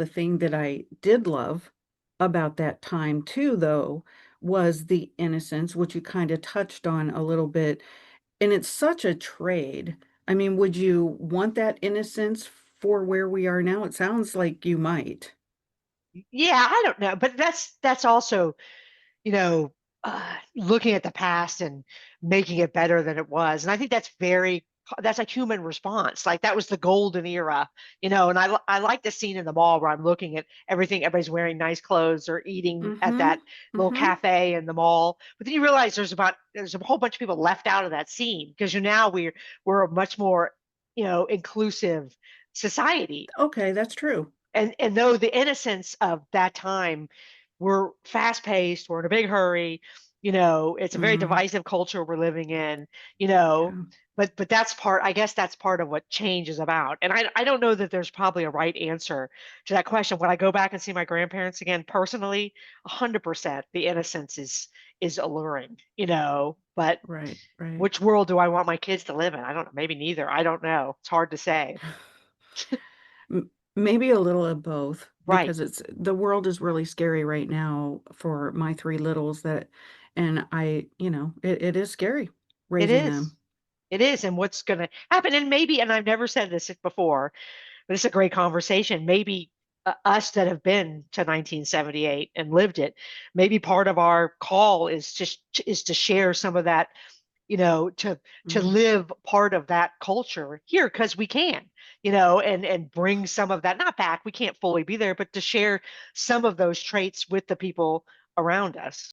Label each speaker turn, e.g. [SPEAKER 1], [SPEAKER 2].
[SPEAKER 1] The thing that I did love about that time too, though, was the innocence, which you kind of touched on a little bit. And it's such a trade. I mean, would you want that innocence for where we are now? It sounds like you might.
[SPEAKER 2] Yeah, I don't know, but that's also, you know, looking at the past and making it better than it was. And I think that's a human response. Like that was the golden era, and I like the scene in the mall where I'm looking at everything, everybody's wearing nice clothes or eating at
[SPEAKER 1] Mm-hmm.
[SPEAKER 2] that little
[SPEAKER 1] Mm-hmm.
[SPEAKER 2] cafe in the mall. But then you realize there's a whole bunch of people left out of that scene because now we're a much more, inclusive society.
[SPEAKER 1] Okay, that's true.
[SPEAKER 2] And though the innocence of that time, we're fast paced, we're in a big hurry, it's a very
[SPEAKER 1] Mm,
[SPEAKER 2] divisive culture we're living in, you know,
[SPEAKER 1] yeah.
[SPEAKER 2] but I guess that's part of what change is about. And I don't know that there's probably a right answer to that question. When I go back and see my grandparents again, personally, 100% the innocence is alluring, but
[SPEAKER 1] Right, right.
[SPEAKER 2] which world do I want my kids to live in? I don't know. Maybe neither. I don't know. It's hard to say.
[SPEAKER 1] Maybe a little of both
[SPEAKER 2] Right.
[SPEAKER 1] because the world is really scary right now for my three littles and it is scary
[SPEAKER 2] It
[SPEAKER 1] raising
[SPEAKER 2] is.
[SPEAKER 1] them.
[SPEAKER 2] It is, and what's going to happen? And I've never said this before, but it's a great conversation. Maybe us that have been to 1978 and lived it, maybe part of our call is to share some of that, to
[SPEAKER 1] Mm.
[SPEAKER 2] live part of that culture here because we can, and bring some of that not back. We can't fully be there, but to share some of those traits with the people around us.